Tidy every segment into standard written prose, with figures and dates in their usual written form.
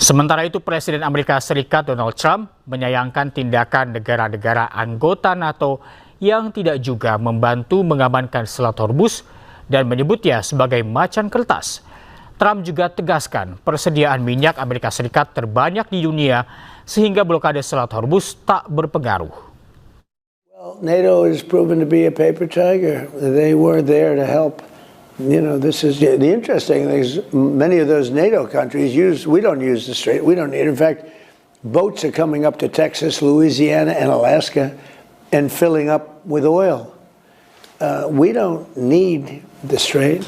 Sementara itu, Presiden Amerika Serikat Donald Trump menyayangkan tindakan negara-negara anggota NATO yang tidak juga membantu mengamankan Selat Hormuz dan menyebutnya sebagai macan kertas. Trump juga tegaskan persediaan minyak Amerika Serikat terbanyak di dunia sehingga blokade Selat Hormuz tak berpengaruh. Well, NATO is proven to be a paper tiger. They were there to help. You know, this is the interesting thing is many of those NATO countries we don't use the strait. We don't need it. In fact, boats are coming up to Texas, Louisiana, and Alaska and filling up with oil. We don't need the strait.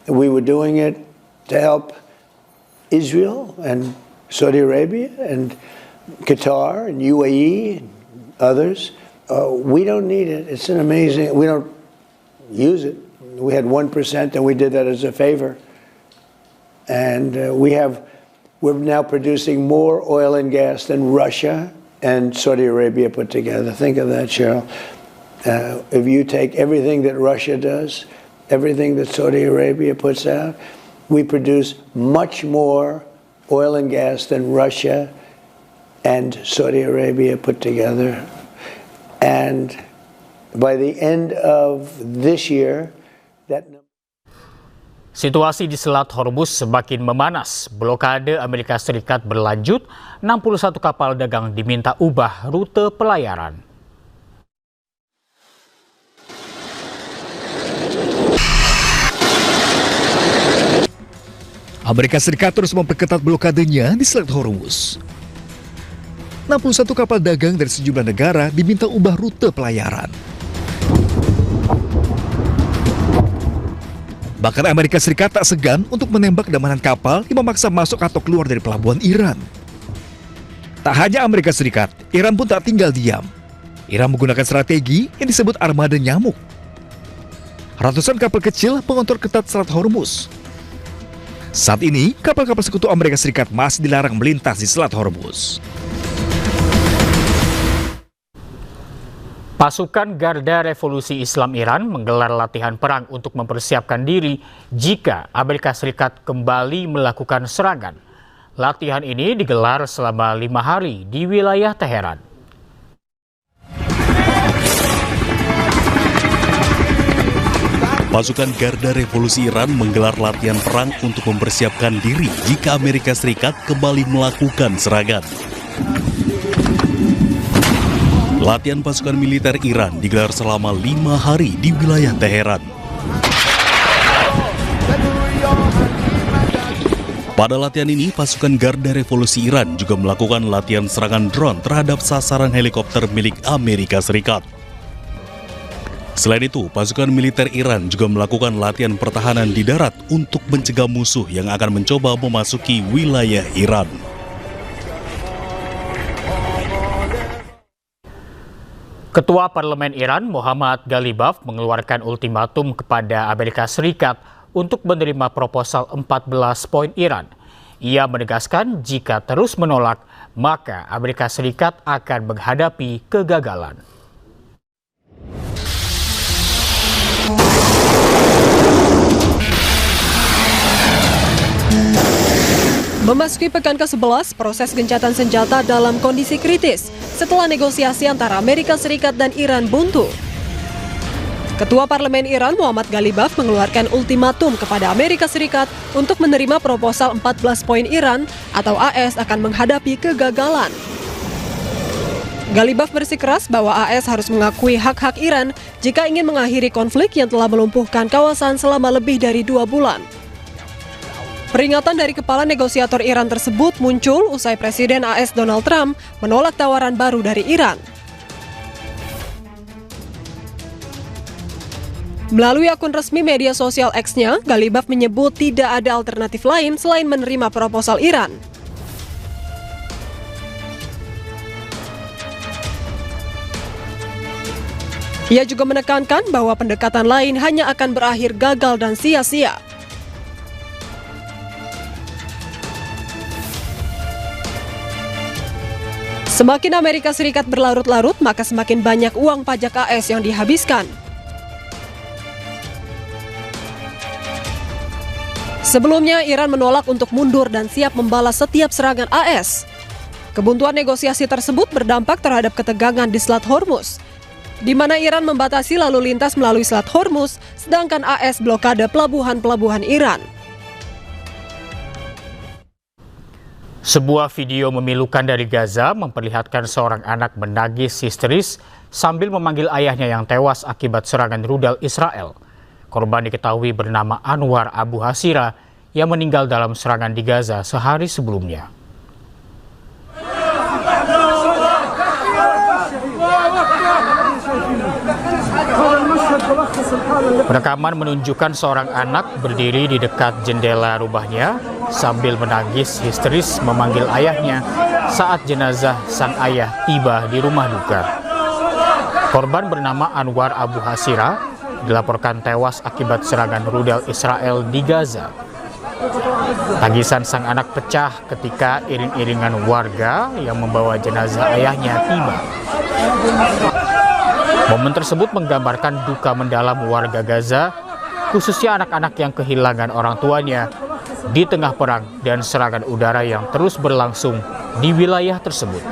We were doing it to help Israel and Saudi Arabia and Qatar and UAE and others. We don't need it. It's an amazing, we don't use it. We had 1% and we did that as a favor. And we're now producing more oil and gas than Russia and Saudi Arabia put together. Think of that, Cheryl. If you take everything that Russia does, everything that Saudi Arabia puts out, we produce much more oil and gas than Russia and Saudi Arabia put together. And by the end of this year, situasi di Selat Hormuz semakin memanas. Blokade Amerika Serikat berlanjut, 61 kapal dagang diminta ubah rute pelayaran. Amerika Serikat terus memperketat blokadenya di Selat Hormuz. 61 kapal dagang dari sejumlah negara diminta ubah rute pelayaran. Bahkan Amerika Serikat tak segan untuk menembak damanan kapal yang memaksa masuk atau keluar dari pelabuhan Iran. Tak hanya Amerika Serikat, Iran pun tak tinggal diam. Iran menggunakan strategi yang disebut armada nyamuk. Ratusan kapal kecil mengontrol ketat Selat Hormuz. Saat ini, kapal-kapal sekutu Amerika Serikat masih dilarang melintas di Selat Hormuz. Pasukan Garda Revolusi Islam Iran menggelar latihan perang untuk mempersiapkan diri jika Amerika Serikat kembali melakukan serangan. Latihan ini digelar selama 5 hari di wilayah Teheran. Pasukan Garda Revolusi Iran menggelar latihan perang untuk mempersiapkan diri jika Amerika Serikat kembali melakukan serangan. Latihan pasukan militer Iran digelar selama 5 hari di wilayah Teheran. Pada latihan ini, pasukan Garda Revolusi Iran juga melakukan latihan serangan drone terhadap sasaran helikopter milik Amerika Serikat. Selain itu, pasukan militer Iran juga melakukan latihan pertahanan di darat untuk mencegah musuh yang akan mencoba memasuki wilayah Iran. Ketua Parlemen Iran Muhammad Ghalibaf mengeluarkan ultimatum kepada Amerika Serikat untuk menerima proposal 14 poin Iran. Ia menegaskan jika terus menolak, maka Amerika Serikat akan menghadapi kegagalan. Memasuki pekan ke-11, proses gencatan senjata dalam kondisi kritis setelah negosiasi antara Amerika Serikat dan Iran buntu. Ketua Parlemen Iran Muhammad Ghalibaf mengeluarkan ultimatum kepada Amerika Serikat untuk menerima proposal 14 poin Iran atau AS akan menghadapi kegagalan. Ghalibaf bersikeras bahwa AS harus mengakui hak-hak Iran jika ingin mengakhiri konflik yang telah melumpuhkan kawasan selama lebih dari 2 bulan. Peringatan dari kepala negosiator Iran tersebut muncul usai Presiden AS Donald Trump menolak tawaran baru dari Iran. Melalui akun resmi media sosial X-nya, Ghalibaf menyebut tidak ada alternatif lain selain menerima proposal Iran. Ia juga menekankan bahwa pendekatan lain hanya akan berakhir gagal dan sia-sia. Semakin Amerika Serikat berlarut-larut, maka semakin banyak uang pajak AS yang dihabiskan. Sebelumnya, Iran menolak untuk mundur dan siap membalas setiap serangan AS. Kebuntuan negosiasi tersebut berdampak terhadap ketegangan di Selat Hormuz, di mana Iran membatasi lalu lintas melalui Selat Hormuz, sedangkan AS blokade pelabuhan-pelabuhan Iran. Sebuah video memilukan dari Gaza memperlihatkan seorang anak menangis histeris sambil memanggil ayahnya yang tewas akibat serangan rudal Israel. Korban diketahui bernama Anwar Abu Hasira yang meninggal dalam serangan di Gaza sehari sebelumnya. Rekaman menunjukkan seorang anak berdiri di dekat jendela rumahnya sambil menangis histeris memanggil ayahnya saat jenazah sang ayah tiba di rumah duka. Korban bernama Anwar Abu Hasira dilaporkan tewas akibat serangan rudal Israel di Gaza. Tangisan sang anak pecah ketika iring-iringan warga yang membawa jenazah ayahnya tiba. Momen tersebut menggambarkan duka mendalam warga Gaza, khususnya anak-anak yang kehilangan orang tuanya di tengah perang dan serangan udara yang terus berlangsung di wilayah tersebut.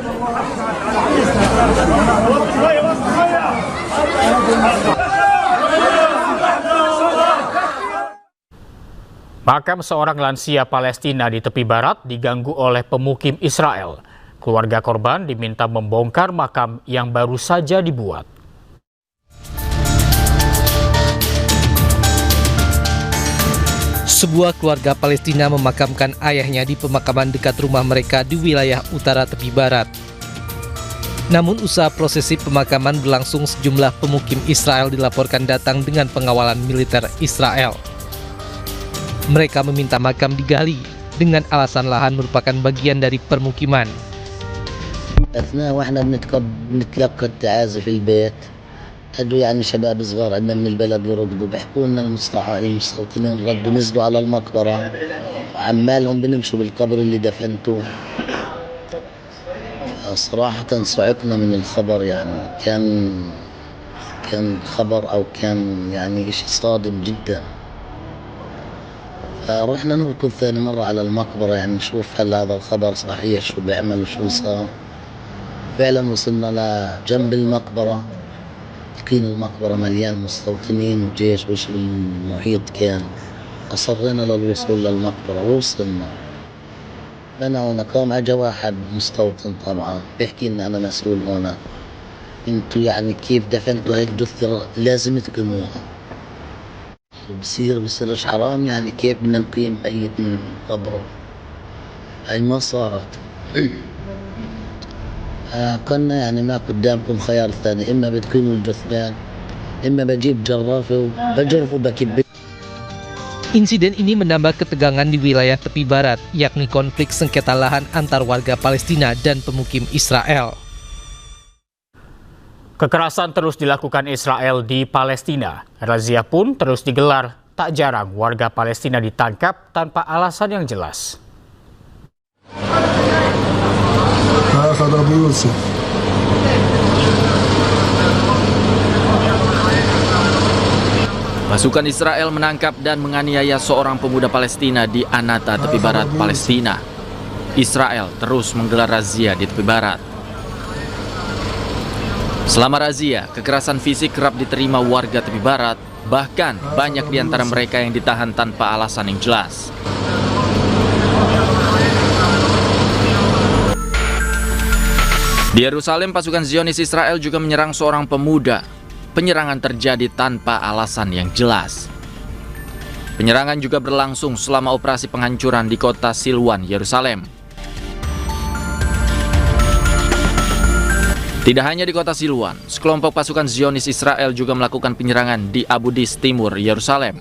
Makam seorang lansia Palestina di tepi barat diganggu oleh pemukim Israel. Keluarga korban diminta membongkar makam yang baru saja dibuat. Sebuah keluarga Palestina memakamkan ayahnya di pemakaman dekat rumah mereka di wilayah utara tepi barat. Namun usaha prosesi pemakaman berlangsung, sejumlah pemukim Israel dilaporkan datang dengan pengawalan militer Israel. Mereka meminta makam digali dengan alasan lahan merupakan bagian dari permukiman. أثناء وإحنا بنتلقى التعازي في البيت قالوا يعني شباب صغار عندنا من البلد بيرقدوا بيحكوا لنا المستوطنين ردوا نزلوا على المقبرة عمالهم بنمشوا بالقبر اللي دفنتوه. صراحة صعقنا من الخبر، يعني كان خبر أو كان يعني إشي صادم جدا. فرحنا نركض ثاني مرة على المقبرة يعني نشوف هل هذا الخبر صحيح، شو بيعمل وشو صار. فعلا وصلنا لجنب المقبرة، لقينا المقبرة مليان مستوطنين وجيش وش المحيط كان. أصرينا للوصول للمقبرة ووصلنا. أنا هنا قام أجا واحد مستوطن طبعا بيحكي لنا أنا مسؤول هنا، انتوا يعني كيف دفنتوا هيك جثة لازم تقيموها. بصيرش حرام يعني كيف بدنا نقيم ميت من قبره؟ هاي ما صارت. قلنا يعني ما قدامكم خيار ثاني، إما بتقيموا الجثمان إما بجيب جرافة وبجرف وبكب. Insiden ini menambah ketegangan di wilayah tepi barat, yakni konflik sengketa lahan antar warga Palestina dan pemukim Israel. Kekerasan terus dilakukan Israel di Palestina. Razia pun terus digelar. Tak jarang warga Palestina ditangkap tanpa alasan yang jelas. Pasukan Israel menangkap dan menganiaya seorang pemuda Palestina di Anata, tepi barat Palestina. Israel terus menggelar razia di tepi barat. Selama razia, kekerasan fisik kerap diterima warga tepi barat, bahkan banyak di antara mereka yang ditahan tanpa alasan yang jelas. Di Yerusalem, pasukan Zionis Israel juga menyerang seorang pemuda. Penyerangan terjadi tanpa alasan yang jelas. Penyerangan juga berlangsung selama operasi penghancuran di kota Silwan, Yerusalem. Tidak hanya di kota Silwan, sekelompok pasukan Zionis Israel juga melakukan penyerangan di Abu Dis Timur, Yerusalem.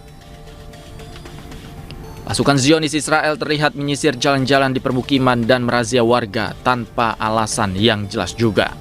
Pasukan Zionis Israel terlihat menyisir jalan-jalan di permukiman dan merazia warga tanpa alasan yang jelas juga.